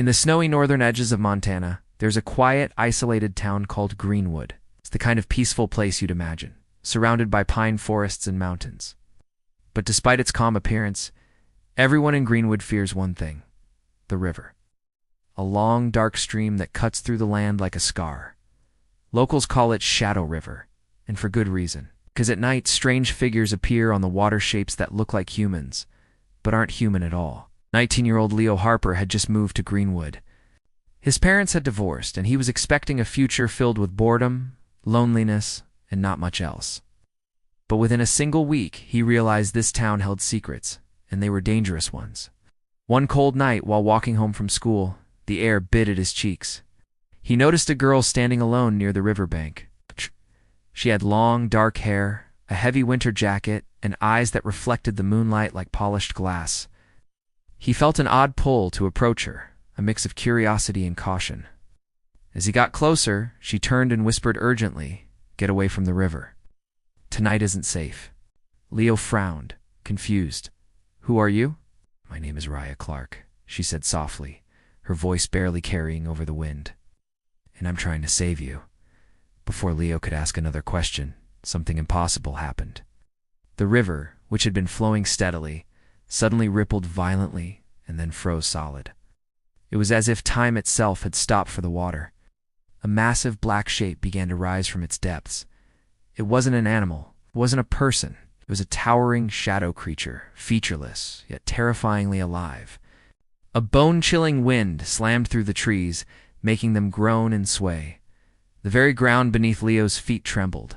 In the snowy northern edges of Montana, there's a quiet, isolated town called Greenwood. It's the kind of peaceful place you'd imagine, surrounded by pine forests and mountains. But despite its calm appearance, everyone in Greenwood fears one thing: the river. A long, dark stream that cuts through the land like a scar. Locals call it Shadow River, and for good reason. Because at night, strange figures appear on the water shapes that look like humans, but aren't human at all. 19-year-old Leo Harper had just moved to Greenwood. His parents had divorced, and he was expecting a future filled with boredom, loneliness, and not much else. But within a single week, he realized this town held secrets, and they were dangerous ones. One cold night, while walking home from school, the air bit at his cheeks. He noticed a girl standing alone near the riverbank. She had long, dark hair, a heavy winter jacket, and eyes that reflected the moonlight like polished glass. He felt an odd pull to approach her, a mix of curiosity and caution. As he got closer, she turned and whispered urgently, "Get away from the river. Tonight isn't safe." Leo frowned, confused. "Who are you?" "My name is Raya Clark," she said softly, her voice barely carrying over the wind. "And I'm trying to save you." Before Leo could ask another question, something impossible happened. The river, which had been flowing steadily, suddenly rippled violently and then froze solid. It was as if time itself had stopped for the water. A massive black shape began to rise from its depths. It wasn't an animal, it wasn't a person. It was a towering shadow creature, featureless, yet terrifyingly alive. A bone-chilling wind slammed through the trees, making them groan and sway. The very ground beneath Leo's feet trembled.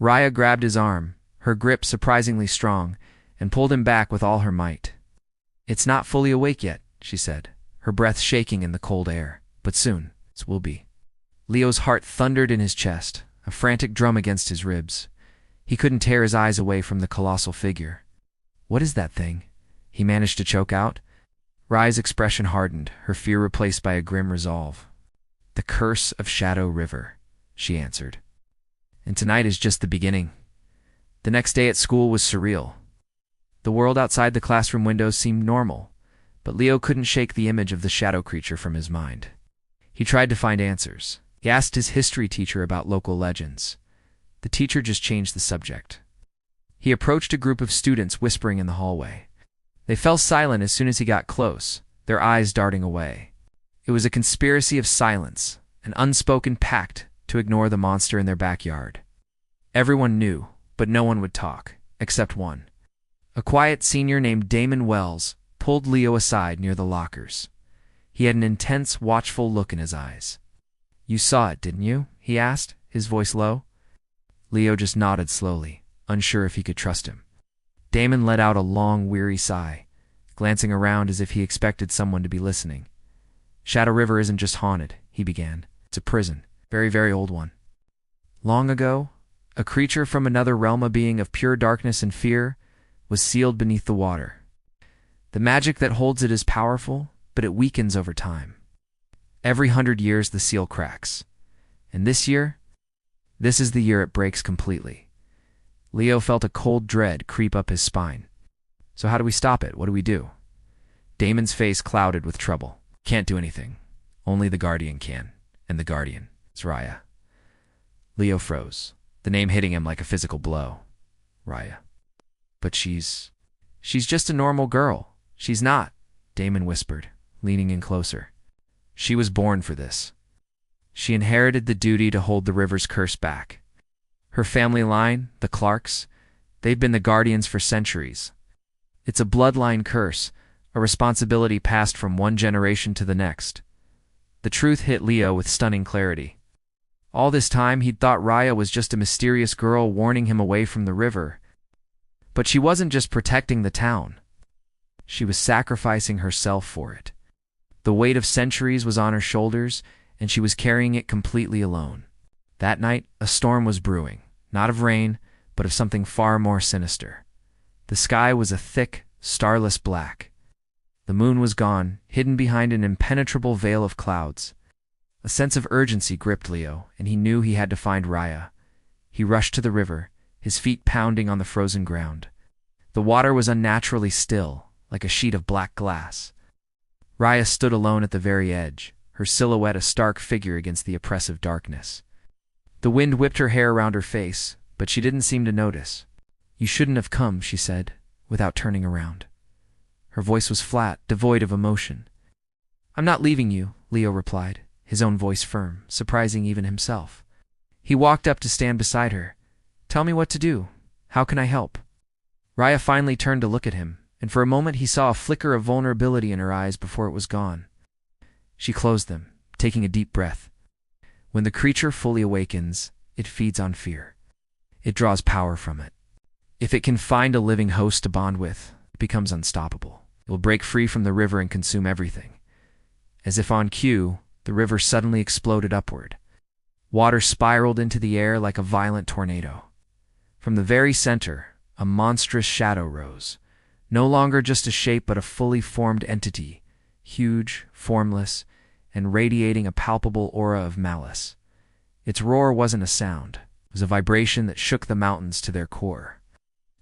Raya grabbed his arm, her grip surprisingly strong, and pulled him back with all her might. "It's not fully awake yet," she said, her breath shaking in the cold air. "But soon, it will be." Leo's heart thundered in his chest, a frantic drum against his ribs. He couldn't tear his eyes away from the colossal figure. "What is that thing?" he managed to choke out. Raya's expression hardened, her fear replaced by a grim resolve. "The curse of Shadow River," she answered. "And tonight is just the beginning." The next day at school was surreal. The world outside the classroom windows seemed normal, but Leo couldn't shake the image of the shadow creature from his mind. He tried to find answers. He asked his history teacher about local legends. The teacher just changed the subject. He approached a group of students whispering in the hallway. They fell silent as soon as he got close, their eyes darting away. It was a conspiracy of silence, an unspoken pact to ignore the monster in their backyard. Everyone knew, but no one would talk, except one. A quiet senior named Damon Wells pulled Leo aside near the lockers. He had an intense, watchful look in his eyes. "You saw it, didn't you?" he asked, his voice low. Leo just nodded slowly, unsure if he could trust him. Damon let out a long, weary sigh, glancing around as if he expected someone to be listening. "Shadow River isn't just haunted," he began. "It's a prison, very, very old one. Long ago, a creature from another realm, a being of pure darkness and fear, was sealed beneath the water. The magic that holds it is powerful, but it weakens over time. Every 100 years the seal cracks. And this is the year it breaks completely." Leo felt a cold dread creep up his spine. "So how do we stop it? What do we do?" Damon's face clouded with trouble. "Can't do anything. Only the Guardian can. And the Guardian is Raya." Leo froze, the name hitting him like a physical blow. "Raya. But she's just a normal girl." "She's not," Damon whispered, leaning in closer. "She was born for this. She inherited the duty to hold the river's curse back. Her family line, the Clarks, they've been the guardians for centuries. It's a bloodline curse, a responsibility passed from one generation to the next." The truth hit Leo with stunning clarity. All this time he'd thought Raya was just a mysterious girl warning him away from the river. But she wasn't just protecting the town. She was sacrificing herself for it. The weight of centuries was on her shoulders, and she was carrying it completely alone. That night, a storm was brewing, not of rain, but of something far more sinister. The sky was a thick, starless black. The moon was gone, hidden behind an impenetrable veil of clouds. A sense of urgency gripped Leo, and he knew he had to find Raya. He rushed to the river, his feet pounding on the frozen ground. The water was unnaturally still, like a sheet of black glass. Raya stood alone at the very edge, her silhouette a stark figure against the oppressive darkness. The wind whipped her hair around her face, but she didn't seem to notice. "You shouldn't have come," she said, without turning around. Her voice was flat, devoid of emotion. "I'm not leaving you," Leo replied, his own voice firm, surprising even himself. He walked up to stand beside her. "Tell me what to do. How can I help?" Raya finally turned to look at him, and for a moment he saw a flicker of vulnerability in her eyes before it was gone. She closed them, taking a deep breath. When the creature fully awakens, it feeds on fear. It draws power from it. If it can find a living host to bond with, it becomes unstoppable. It will break free from the river and consume everything. As if on cue, the river suddenly exploded upward. Water spiraled into the air like a violent tornado. From the very center, a monstrous shadow rose, no longer just a shape but a fully formed entity, huge, formless, and radiating a palpable aura of malice. Its roar wasn't a sound. It was a vibration that shook the mountains to their core.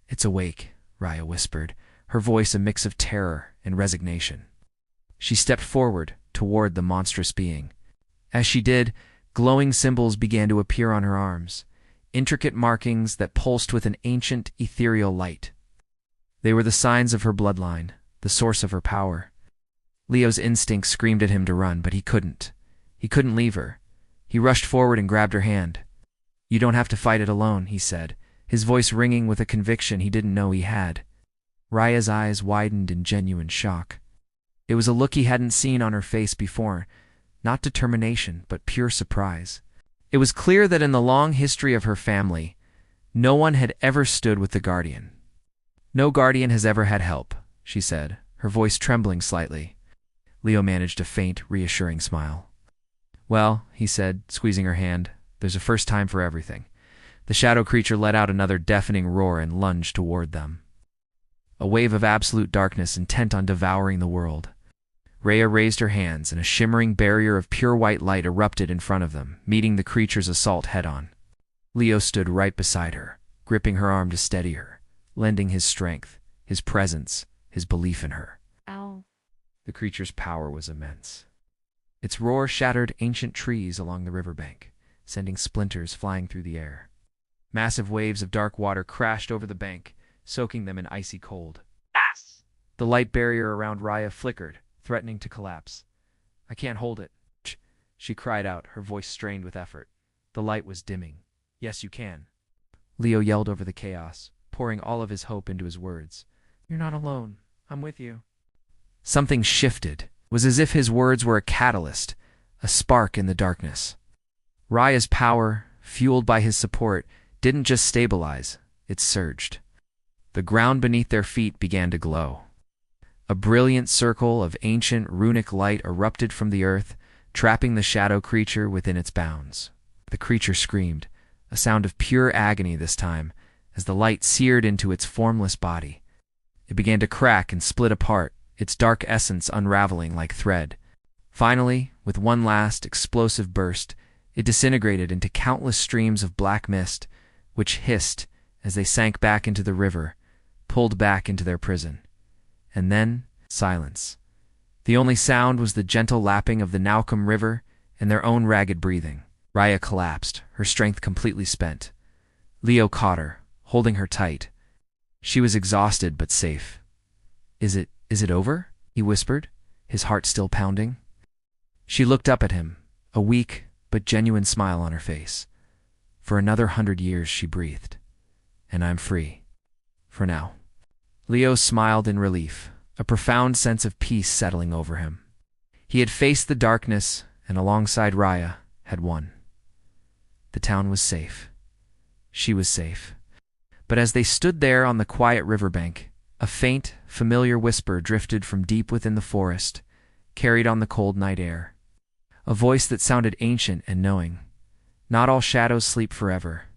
"It's awake," Raya whispered, her voice a mix of terror and resignation. She stepped forward, toward the monstrous being. As she did, glowing symbols began to appear on her arms, intricate markings that pulsed with an ancient, ethereal light. They were the signs of her bloodline, the source of her power. Leo's instinct screamed at him to run, but he couldn't. He couldn't leave her. He rushed forward and grabbed her hand. "You don't have to fight it alone," he said, his voice ringing with a conviction he didn't know he had. Raya's eyes widened in genuine shock. It was a look he hadn't seen on her face before, not determination, but pure surprise. It was clear that in the long history of her family, no one had ever stood with the Guardian. "No Guardian has ever had help," she said, her voice trembling slightly. Leo managed a faint, reassuring smile. "Well," he said, squeezing her hand, "there's a first time for everything." The shadow creature let out another deafening roar and lunged toward them. A wave of absolute darkness intent on devouring the world. Raya raised her hands, and a shimmering barrier of pure white light erupted in front of them, meeting the creature's assault head-on. Leo stood right beside her, gripping her arm to steady her, lending his strength, his presence, his belief in her. Ow. The creature's power was immense. Its roar shattered ancient trees along the riverbank, sending splinters flying through the air. Massive waves of dark water crashed over the bank, soaking them in icy cold. Yes. The light barrier around Raya flickered, threatening to collapse. "I can't hold it," she cried out, her voice strained with effort. The light was dimming. "Yes, you can." Leo yelled over the chaos, pouring all of his hope into his words. "You're not alone. I'm with you." Something shifted. It was as if his words were a catalyst, a spark in the darkness. Raya's power, fueled by his support, didn't just stabilize, it surged. The ground beneath their feet began to glow. A brilliant circle of ancient runic light erupted from the earth, trapping the shadow creature within its bounds. The creature screamed, a sound of pure agony this time, as the light seared into its formless body. It began to crack and split apart, its dark essence unraveling like thread. Finally, with one last explosive burst, it disintegrated into countless streams of black mist, which hissed as they sank back into the river, pulled back into their prison. And then, silence. The only sound was the gentle lapping of the newcomer river and their own ragged breathing. Raya collapsed, her strength completely spent. Leo caught her, holding her tight. She was exhausted but safe. Is it over?" he whispered, his heart still pounding. She looked up at him, a weak but genuine smile on her face. "For another 100 years," she breathed. "And I'm free. For now." Leo smiled in relief, a profound sense of peace settling over him. He had faced the darkness, and alongside Raya, had won. The town was safe. She was safe. But as they stood there on the quiet riverbank, a faint, familiar whisper drifted from deep within the forest, carried on the cold night air. A voice that sounded ancient and knowing. "Not all shadows sleep forever."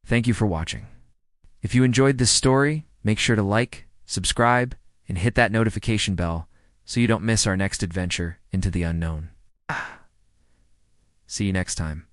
Thank you for watching. If you enjoyed this story, make sure to like, subscribe, and hit that notification bell so you don't miss our next adventure into the unknown. See you next time.